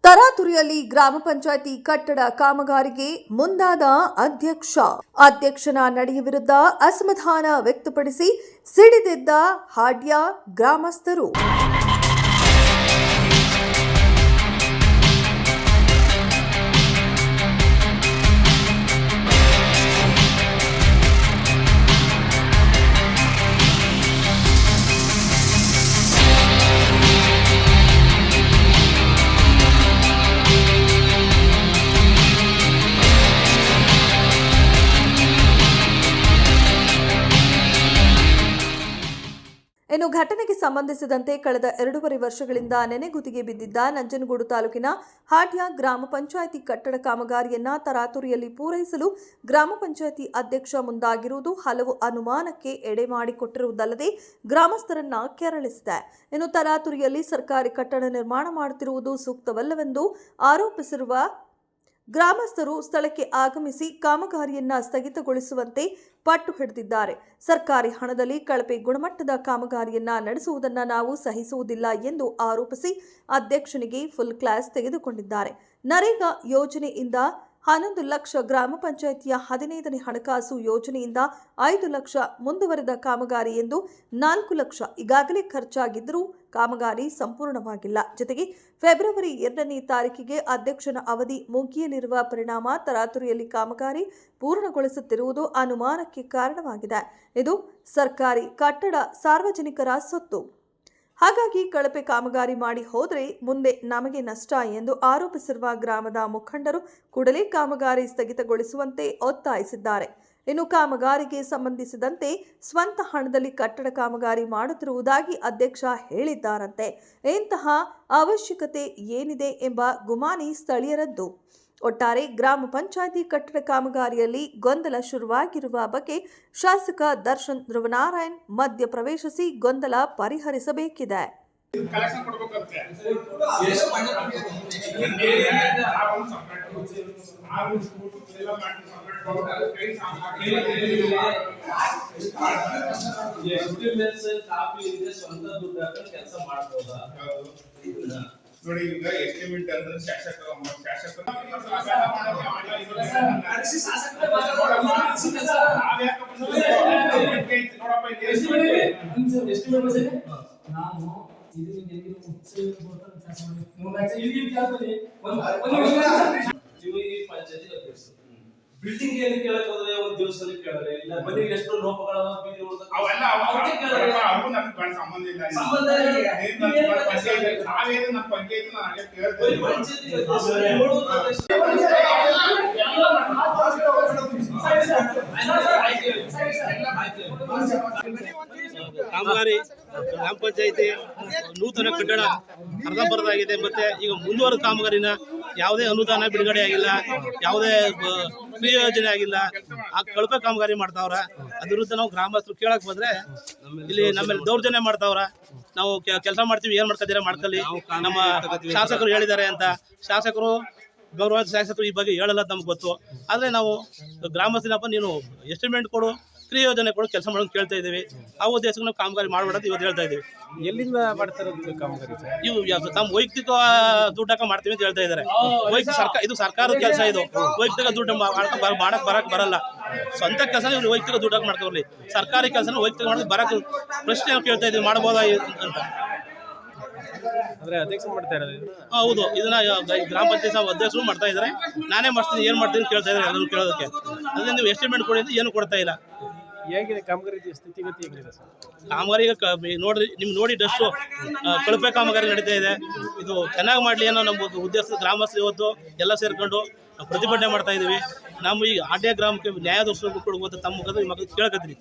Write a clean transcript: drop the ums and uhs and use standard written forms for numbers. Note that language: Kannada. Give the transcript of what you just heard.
ತರಾತುರಿಯಲ್ಲಿ ಗ್ರಾಮ ಪಂಚಾಯಿತಿ ಕಟ್ಟಡ ಕಾಮಗಾರಿಗೆ ಮುಂದಾದ ಅಧ್ಯಕ್ಷನ ನಡೆಯ ವಿರುದ್ಧ ಅಸಮಾಧಾನ ವ್ಯಕ್ತಪಡಿಸಿ ಸಿಡಿದೆದ್ದ ಹಾಡ್ಯ ಗ್ರಾಮಸ್ಥರು. ಇನ್ನು ಘಟನೆಗೆ ಸಂಬಂಧಿಸಿದಂತೆ ಕಳೆದ 2.5 ವರ್ಷಗಳಿಂದ ನೆನೆಗುದಿಗೆ ಬಿದ್ದಿದ್ದ ನಂಜನಗೂಡು ತಾಲೂಕಿನ ಹಾಡ್ಯ ಗ್ರಾಮ ಪಂಚಾಯಿತಿ ಕಟ್ಟಡ ಕಾಮಗಾರಿಯನ್ನ ತರಾತುರಿಯಲ್ಲಿ ಪೂರೈಸಲು ಗ್ರಾಮ ಪಂಚಾಯಿತಿ ಅಧ್ಯಕ್ಷ ಮುಂದಾಗಿರುವುದು ಹಲವು ಅನುಮಾನಕ್ಕೆ ಎಡೆ ಮಾಡಿಕೊಟ್ಟಿರುವುದಲ್ಲದೆ ಗ್ರಾಮಸ್ಥರನ್ನ ಕೆರಳಿಸಿದೆ. ಇನ್ನು ತರಾತುರಿಯಲ್ಲಿ ಸರ್ಕಾರಿ ಕಟ್ಟಡ ನಿರ್ಮಾಣ ಮಾಡುತ್ತಿರುವುದು ಸೂಕ್ತವಲ್ಲವೆಂದು ಆರೋಪಿಸಿರುವ ಗ್ರಾಮಸ್ಥರು ಸ್ಥಳಕ್ಕೆ ಆಗಮಿಸಿ ಕಾಮಗಾರಿಯನ್ನ ಸ್ಥಗಿತಗೊಳಿಸುವಂತೆ ಪಟ್ಟು ಹಿಡಿದಿದ್ದಾರೆ. ಸರ್ಕಾರಿ ಹಣದಲ್ಲಿ ಕಳಪೆ ಗುಣಮಟ್ಟದ ಕಾಮಗಾರಿಯನ್ನ ನಡೆಸುವುದನ್ನು ನಾವು ಸಹಿಸುವುದಿಲ್ಲ ಎಂದು ಆರೋಪಿಸಿ ಅಧ್ಯಕ್ಷನಿಗೆ ಫುಲ್ ಕ್ಲಾಸ್ ತೆಗೆದುಕೊಂಡಿದ್ದಾರೆ. ನರೇಗಾ ಯೋಜನೆಯಿಂದ 11 ಲಕ್ಷ, ಗ್ರಾಮ ಪಂಚಾಯಿತಿಯ 15ನೇ ಹಣಕಾಸು ಯೋಜನೆಯಿಂದ 5 ಲಕ್ಷ, ಮುಂದುವರೆದ ಕಾಮಗಾರಿ ಎಂದು 4 ಲಕ್ಷ ಈಗಾಗಲೇ ಖರ್ಚಾಗಿದ್ದರೂ ಕಾಮಗಾರಿ ಸಂಪೂರ್ಣವಾಗಿಲ್ಲ. ಜೊತೆಗೆ ಫೆಬ್ರವರಿ 2ನೇ ತಾರೀಕಿಗೆ ಅಧ್ಯಕ್ಷನ ಅವಧಿ ಮುಗಿಯಲಿರುವ ಪರಿಣಾಮ ತರಾತುರಿಯಲ್ಲಿ ಕಾಮಗಾರಿ ಪೂರ್ಣಗೊಳಿಸುತ್ತಿರುವುದು ಅನುಮಾನಕ್ಕೆ ಕಾರಣವಾಗಿದೆ. ಇದು ಸರ್ಕಾರಿ ಕಟ್ಟಡ ಸಾರ್ವಜನಿಕರ ಸೊತ್ತು. ಹಾಗಾಗಿ ಕಳಪೆ ಕಾಮಗಾರಿ ಮಾಡಿ ಹೋದರೆ ಮುಂದೆ ನಮಗೆ ನಷ್ಟ ಎಂದು ಆರೋಪಿಸಿರುವ ಗ್ರಾಮದ ಮುಖಂಡರು ಕೂಡಲೇ ಕಾಮಗಾರಿ ಸ್ಥಗಿತಗೊಳಿಸುವಂತೆ ಒತ್ತಾಯಿಸಿದ್ದಾರೆ. ಇನ್ನು ಕಾಮಗಾರಿಗೆ ಸಂಬಂಧಿಸಿದಂತೆ ಸ್ವಂತ ಹಣದಲ್ಲಿ ಕಟ್ಟಡ ಕಾಮಗಾರಿ ಮಾಡುತ್ತಿರುವುದಾಗಿ ಅಧ್ಯಕ್ಷ ಹೇಳಿದ್ದಾರಂತೆ. ಇಂತಹ ಅವಶ್ಯಕತೆ ಏನಿದೆ ಎಂಬ ಗುಮಾನಿ ಸ್ಥಳೀಯರದ್ದು. ಒಟ್ಟಾರೆ ಗ್ರಾಮ ಪಂಚಾಯಿತಿ ಕಟ್ಟಡ ಕಾಮಗಾರಿಯಲ್ಲಿ ಗೊಂದಲ ಶುರುವಾಗಿರುವ ಬಗ್ಗೆ ಶಾಸಕ ದರ್ಶನ್ ಧ್ರುವನಾರಾಯಣ್ ಮಧ್ಯ ಪ್ರವೇಶಿಸಿ ಗೊಂದಲ ಪರಿಹರಿಸಬೇಕಿದೆ. ನೋಡಿ, ಈಗ ಎಸ್ಟಿಮೇಟ್ ಅಂದ್ರೆ ಶಾಸಕರು ಬಿಲ್ಡಿಂಗ್ ಏನು ಕೇಳಕ್ ಹೋದ್ರೆ ಒಂದು ದೇವಸ್ಥಾನ ಕೇಳಿದ್ರೆ ಇಲ್ಲ ಬನ್ನಿ ಎಷ್ಟು ಲೋಪಗಳ ಅವೆಲ್ಲ ಅವು ನಮ್ಗೆ ಬಹಳ ಸಂಬಂಧ ಇಲ್ಲ. ನಾವೇನು ನಮ್ಮ ಪಂಚಾಯತ್ ನಾನು ಕೇಳ್ತೇವೆ. ಕಾಮಗಾರಿ ಗ್ರಾಮ ಪಂಚಾಯಿತಿ ನೂತನ ಕಟ್ಟಡ ಅರ್ಧಂಬರ್ಧಾಗಿದೆ. ಮತ್ತೆ ಈಗ ಮುಂದುವರೆದ ಕಾಮಗಾರಿನ ಯಾವುದೇ ಅನುದಾನ ಬಿಡುಗಡೆ ಆಗಿಲ್ಲ, ಯಾವುದೇ ಕ್ರಿಯಾ ಯೋಜನೆ ಆಗಿಲ್ಲ. ಆ ಕಳಪೆ ಕಾಮಗಾರಿ ಮಾಡ್ತಾವ್ರ. ಅದ್ರ ವಿರುದ್ಧ ನಾವು ಗ್ರಾಮಸ್ಥರು ಕೇಳಕ್ ಬಂದ್ರೆ ಇಲ್ಲಿ ನಮ್ಮಲ್ಲಿ ದೌರ್ಜನ್ಯ ಮಾಡ್ತಾವ್ರ. ನಾವು ಕೆಲಸ ಮಾಡ್ತೀವಿ, ಏನ್ ಮಾಡ್ತಿದ್ದೀರಾ ಮಾಡ್ಕೊಳ್ಳಿ, ನಮ್ಮ ಶಾಸಕರು ಹೇಳಿದ್ದಾರೆ ಅಂತ. ಶಾಸಕರು ಗೌರವ ಶಾಸಕರು ಈ ಬಗ್ಗೆ ಹೇಳಲ್ಲ, ನಮ್ಗೆ ಗೊತ್ತು. ಆದರೆ ನಾವು ಗ್ರಾಮಸ್ಥನಪ್ಪ ನೀನು ಎಸ್ಟಿಮೇಟ್ ಕೊಡು, ಕ್ರಿಯಾ ಯೋಜನೆ ಕೊಡು, ಕೆಲಸ ಮಾಡೋದು ಕೇಳ್ತಾ ಇದ್ದೀವಿ. ಆ ಉದ್ದೇಶಕ್ಕೆ ನಾವು ಕಾಮಗಾರಿ ಮಾಡಬೇಡ ಅಂತ ಇವತ್ತು ಹೇಳ್ತಾ ಇದ್ದೀವಿ. ಎಲ್ಲಿಂದ ಮಾಡ್ತಾರೆ ಕಾಮಗಾರಿ? ಇವು ತಮ್ಮ ವೈಯಕ್ತಿಕ ದುಡ್ಡಾಕ ಮಾಡ್ತೀವಿ ಅಂತ ಹೇಳ್ತಾ ಇದ್ದಾರೆ. ಇದು ಸರ್ಕಾರದ ಕೆಲಸ. ಇದು ವೈಯಕ್ತಿಕ ದುಡ್ಡು ಮಾಡಕ್ ಬರಲ್ಲ. ಸ್ವಂತ ಕೆಲಸ ಇವ್ರು ವೈಯಕ್ತಿಕ ದುಡ್ಡಾಕ ಮಾಡ್ಕೋಲಿ. ಸರ್ಕಾರಿ ಕೆಲಸ ವೈಯಕ್ತಿಕ ಮಾಡೋದು ಬರಕ್ ಪ್ರಶ್ನೆ ಕೇಳ್ತಾ ಇದ್ದೀವಿ, ಮಾಡ್ಬೋದಾ ಅಂತ. ಅಂದ್ರೆ ಅಧ್ಯಕ್ಷ ಮಾಡ್ತಾ ಇರೋದು? ಹೌದು, ಇದನ್ನ ಗ್ರಾಮ ಪಂಚಾಯತ್ ಅಧ್ಯಕ್ಷರು ಮಾಡ್ತಾ ಇದ್ದಾರೆ. ನಾನೇ ಮಾಡ್ತೀನಿ, ಏನ್ ಮಾಡ್ತೀನಿ ಕೇಳ್ತಾ ಇದ್ದಾರೆ. ಎಲ್ಲರೂ ಕೇಳೋದಕ್ಕೆ ಅದರಿಂದ ನೀವು ಎಸ್ಟಿಮೇಟ್ ಕೊಡಿ ಅಂತ ಏನು ಕೊಡ್ತಾ ಇಲ್ಲ. ಹೇಗಿದೆ ಕಾಮಗಾರಿ ಸ್ಥಿತಿಗತಿ ಹೇಗಿದೆ ಸರ್? ಕಾಮಗಾರಿ ನೋಡ್ರಿ, ನಿಮ್ಗೆ ನೋಡಿದಷ್ಟು ಕಳಪೆ ಕಾಮಗಾರಿ ನಡೀತಾ ಇದೆ. ಇದು ಚೆನ್ನಾಗಿ ಮಾಡಲಿ ಅನ್ನೋ ನಮ್ಮ ಉದ್ದೇಶ ಗ್ರಾಮಸ್ಥರು ಇವತ್ತು ಎಲ್ಲ ಸೇರ್ಕೊಂಡು ಪ್ರತಿಭಟನೆ ಮಾಡ್ತಾ ಇದೀವಿ. ನಾವು ಈ ಹಾಡ್ಯ ಗ್ರಾಮಕ್ಕೆ ನ್ಯಾಯ ದೊರಕಿಸ್ಬೇಕು ತಮ್ಮ ಮುಖದ ಕೇಳಕತ್ತೀನಿ.